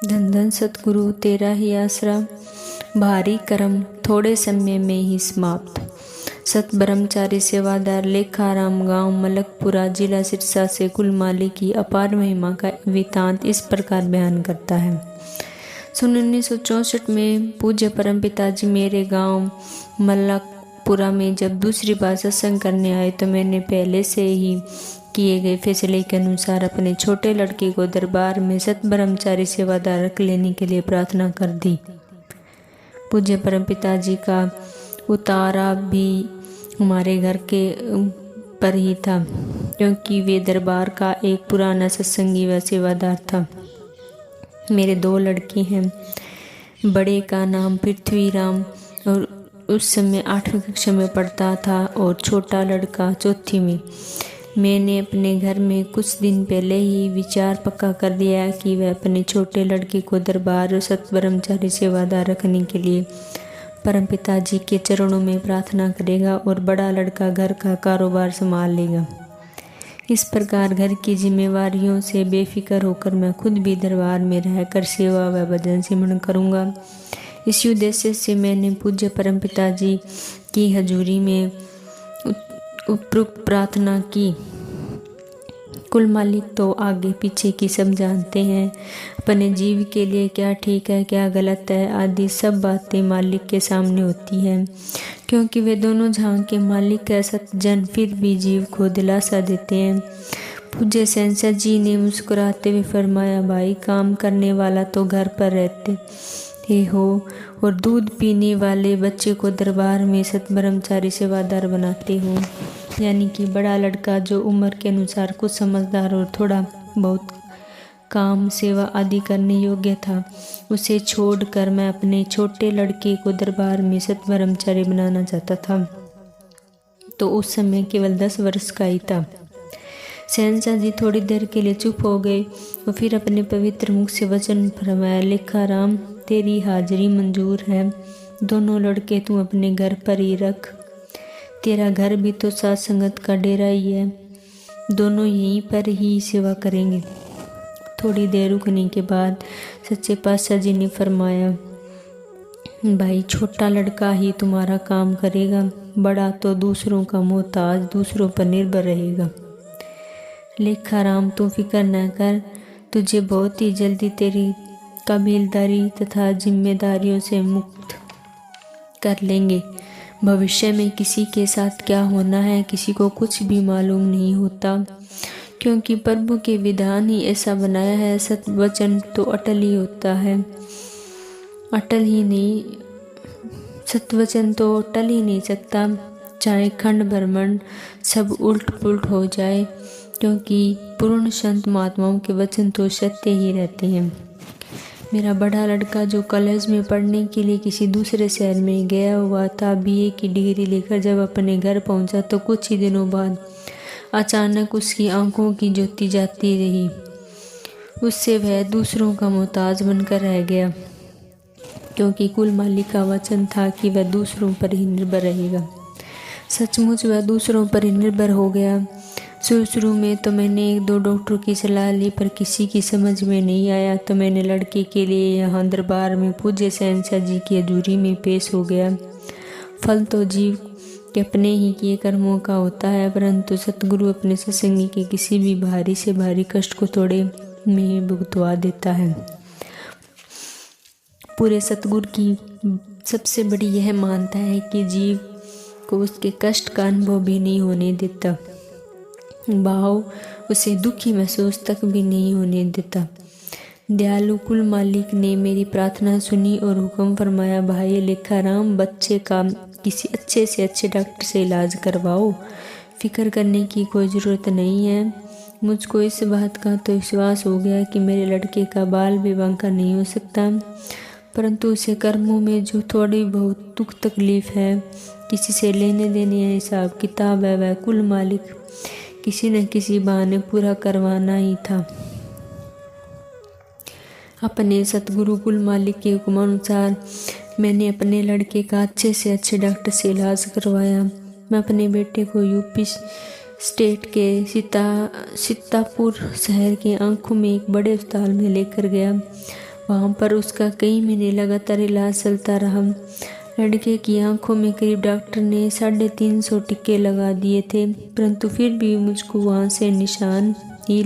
धन धन सतगुरु तेरा ही आसरा, भारी कर्म थोड़े समय में ही समाप्त। सत ब्रह्मचारी सेवादार लेखाराम, गांव मलकपुरा, जिला सिरसा से कुलमाली की अपार महिमा का वृतांत इस प्रकार बयान करता है। सन 1964 में पूज्य परम पिताजी मेरे गांव मलकपुरा में जब दूसरी बार सत्संग करने आए तो मैंने पहले से ही किए गए फैसले के अनुसार अपने छोटे लड़के को दरबार में सत ब्रह्मचारी सेवादार रख लेने के लिए प्रार्थना कर दी। पूज्य परम पिताजी का उतारा भी हमारे घर के पर ही था, क्योंकि वे दरबार का एक पुराना सत्संगी व सेवादार था। मेरे 2 लड़के हैं। बड़े का नाम पृथ्वीराम और उस समय 8वीं कक्षा में पढ़ता था और छोटा लड़का 4वीं में। मैंने अपने घर में कुछ दिन पहले ही विचार पक्का कर दिया कि वह अपने छोटे लड़के को दरबार और सत ब्रह्मचारी सेवादार रखने के लिए परम पिताजी के चरणों में प्रार्थना करेगा और बड़ा लड़का घर का कारोबार संभाल लेगा। इस प्रकार घर की जिम्मेवारियों से बेफिक्र होकर मैं खुद भी दरबार में रहकर सेवा व भजन सिमरन करूँगा। इस उद्देश्य से मैंने पूज्य परम पिताजी की हजूरी में उपरोक्त प्रार्थना की। कुल मालिक तो आगे पीछे की सब जानते हैं, अपने जीव के लिए क्या ठीक है क्या गलत है आदि सब बातें मालिक के सामने होती हैं। क्योंकि वे दोनों जहां के मालिक है सतजन, फिर भी जीव को दिलासा देते हैं। पूज्य सेंसर जी ने मुस्कुराते हुए फरमाया, भाई काम करने वाला तो घर पर रहते ही हो और दूध पीने वाले बच्चे को दरबार में सत ब्रह्मचारी सेवादार बनाते हो। यानी कि बड़ा लड़का जो उम्र के अनुसार कुछ समझदार और थोड़ा बहुत काम सेवा आदि करने योग्य था, उसे छोड़कर मैं अपने छोटे लड़के को दरबार में सत ब्रह्मचारी बनाना चाहता था। तो उस समय केवल 10 वर्ष का ही था। शहंशाह जी थोड़ी देर के लिए चुप हो गए और फिर अपने पवित्र मुख से वचन फरमाया, लेखाराम तेरी हाजिरी मंजूर है। दोनों लड़के तू अपने घर पर ही रख। तेरा घर भी तो साथ संगत का डेरा ही है, दोनों यहीं पर ही सेवा करेंगे। थोड़ी देर रुकने के बाद सच्चे पातशाह जी ने फरमाया, भाई छोटा लड़का ही तुम्हारा काम करेगा, बड़ा तो दूसरों का मोहताज दूसरों पर निर्भर रहेगा। लेखाराम तू फिक्र न कर, तुझे बहुत ही जल्दी तेरी कबीलदारी तथा जिम्मेदारियों से मुक्त कर लेंगे। भविष्य में किसी के साथ क्या होना है किसी को कुछ भी मालूम नहीं होता, क्योंकि प्रभु के विधान ही ऐसा बनाया है। सतवचन तो अटल ही होता है, सतवचन तो टल ही नहीं सकता, चाहे खंड ब्रह्मांड सब उल्ट पुल्ट हो जाए, क्योंकि पूर्ण संत महात्माओं के वचन तो सत्य ही रहते हैं। मेरा बड़ा लड़का जो कॉलेज में पढ़ने के लिए किसी दूसरे शहर में गया हुआ था, बीए की डिग्री लेकर जब अपने घर पहुंचा तो कुछ ही दिनों बाद अचानक उसकी आंखों की ज्योति जाती रही। उससे वह दूसरों का मोहताज बनकर रह गया, क्योंकि कुल मालिक का वचन था कि वह दूसरों पर ही निर्भर रहेगा। सचमुच वह दूसरों पर ही निर्भर हो गया। शुरू में तो मैंने 1-2 डॉक्टर की सलाह ली, पर किसी की समझ में नहीं आया, तो मैंने लड़के के लिए यहाँ दरबार में पूज्य शहंशाह जी की हजूरी में पेश हो गया। फल तो जीव के अपने ही किए कर्मों का होता है, परंतु सतगुरु अपने सत्संगी के किसी भी भारी से भारी कष्ट को थोड़े में ही भुगतवा देता है। पूरे सतगुरु की सबसे बड़ी यह मानता है कि जीव को उसके कष्ट का अनुभव भी नहीं होने देता, भाव उसे दुखी महसूस तक भी नहीं होने देता। दयालु कुल मालिक ने मेरी प्रार्थना सुनी और हुक्म फरमाया, भाई लेखाराम बच्चे का किसी अच्छे से अच्छे डॉक्टर से इलाज करवाओ, फिक्र करने की कोई ज़रूरत नहीं है। मुझको इस बात का तो विश्वास हो गया कि मेरे लड़के का बाल विवाह का नहीं हो सकता, परंतु उसे कर्मों में जो थोड़ी बहुत दुख तकलीफ है, किसी से लेने देने या हिसाब किताब है, वह कुल मालिक किसी न किसी बहाने पूरा करवाना ही था। अपने सतगुरु कुल मालिक के हुक्म अनुसार मैंने अपने लड़के का अच्छे से अच्छे डॉक्टर से इलाज करवाया। मैं अपने बेटे को यूपी स्टेट के सीतापुर शहर के आंखों में एक बड़े अस्पताल में लेकर गया। वहाँ पर उसका कई महीने लगातार इलाज चलता रहा। लड़के की आंखों में करीब डॉक्टर ने 350 टीके लगा दिए थे, परंतु फिर भी मुझको वहाँ से निराश ही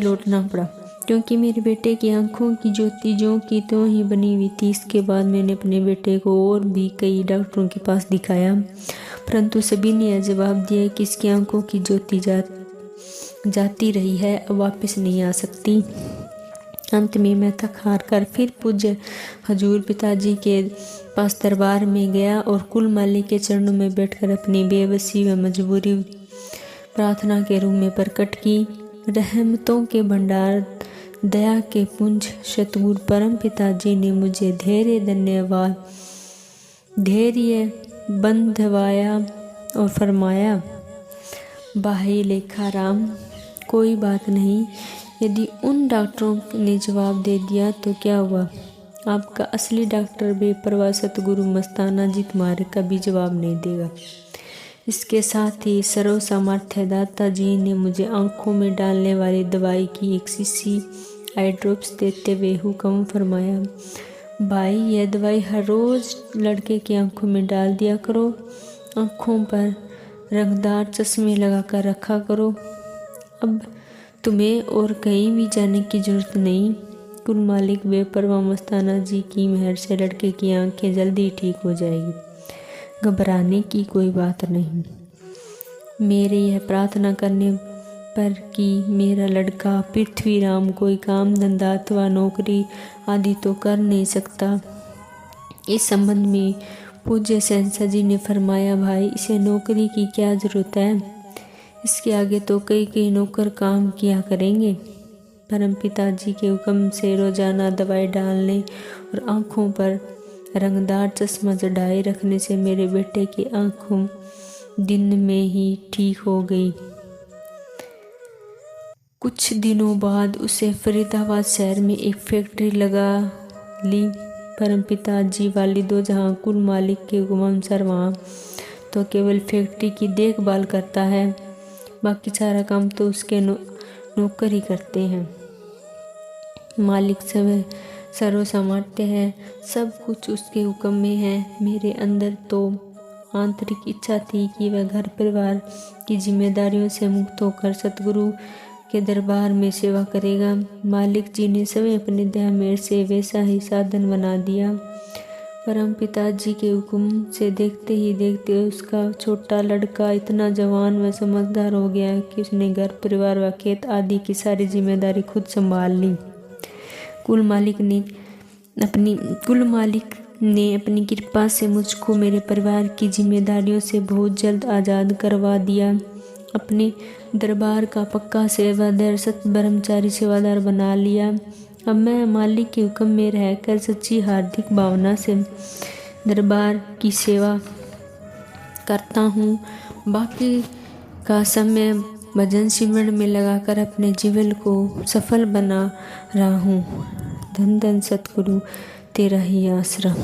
लौटना पड़ा, क्योंकि मेरे बेटे की आंखों की ज्योति जो की त्यों ही बनी हुई थी। इसके बाद मैंने अपने बेटे को और भी कई डॉक्टरों के पास दिखाया, परंतु सभी ने यह जवाब दिया कि इसकी आंखों की ज्योति जाती रही है, अब वापस नहीं आ सकती। अंत में मैं थक हार कर फिर पूज्य हजूर पिताजी के पास दरबार में गया और कुल मालिक के चरणों में बैठकर अपनी बेबसी व मजबूरी प्रार्थना के रूप में प्रकट की। रहमतों के भंडार, दया के पुंज सतगुरु परम पिताजी ने मुझे धैर्य बंधवाया और फरमाया, भाई लेखाराम, कोई बात नहीं, यदि उन डॉक्टरों ने जवाब दे दिया तो क्या हुआ, आपका असली डॉक्टर बेपरवाह सतगुरु मस्ताना जी तुम्हारे कभी जवाब नहीं देगा। इसके साथ ही सर्व सामर्थ्य दाता जी ने मुझे आंखों में डालने वाली दवाई की एक शीशी आई ड्रॉप्स देते हुए हुक्म फरमाया, भाई यह दवाई हर रोज़ लड़के की आंखों में डाल दिया करो, आंखों पर रंगदार चश्मे लगाकर रखा करो। अब तुम्हें और कहीं भी जाने की जरूरत नहीं। कुल मालिक बेपरवाह मस्ताना जी की मेहर से लड़के की आंखें जल्दी ठीक हो जाएगी, घबराने की कोई बात नहीं। मेरे यह प्रार्थना करने पर कि मेरा लड़का पृथ्वीराम कोई काम धंधा अथवा नौकरी आदि तो कर नहीं सकता। इस संबंध में पूज्य शहंशाह जी ने फरमाया, भाई इसे नौकरी की क्या जरूरत है, इसके आगे तो कई नौकर काम किया करेंगे। परम पिताजी के हुक्म से रोजाना दवाई डालने और आँखों पर रंगदार चश्मा चढ़ाए रखने से मेरे बेटे की आँखों दिन में ही ठीक हो गई। कुछ दिनों बाद उसे फरीदाबाद शहर में एक फैक्ट्री लगा ली। परम पिताजी वाली दो जहाँ कुल मालिक के हुक्म अनुसार वहाँ तो केवल फैक्ट्री की देखभाल करता है, बाकी सारा काम तो उसके नौकर ही करते हैं। मालिक सर्व सामर्थ्य है, सब कुछ उसके हुक्म में है। मेरे अंदर तो आंतरिक इच्छा थी कि वह घर परिवार की जिम्मेदारियों से मुक्त होकर सतगुरु के दरबार में सेवा करेगा। मालिक जी ने स्वयं अपने दया मेरे से वैसा ही साधन बना दिया। परम पिताजी के हुक्म से देखते ही देखते उसका छोटा लड़का इतना जवान व समझदार हो गया कि उसने घर परिवार व खेत आदि की सारी जिम्मेदारी खुद संभाल ली। कुल मालिक ने अपनी कृपा से मुझको मेरे परिवार की जिम्मेदारियों से बहुत जल्द आज़ाद करवा दिया। अपने दरबार का पक्का सेवादार सत ब्रह्मचारी सेवादार बना लिया। अब मैं मालिक के हुक्म में रहकर सच्ची हार्दिक भावना से दरबार की सेवा करता हूँ। बाकी का समय भजन सिमरन में लगाकर अपने जीवन को सफल बना रहा हूँ। धन धन सतगुरु तेरा ही आसरा।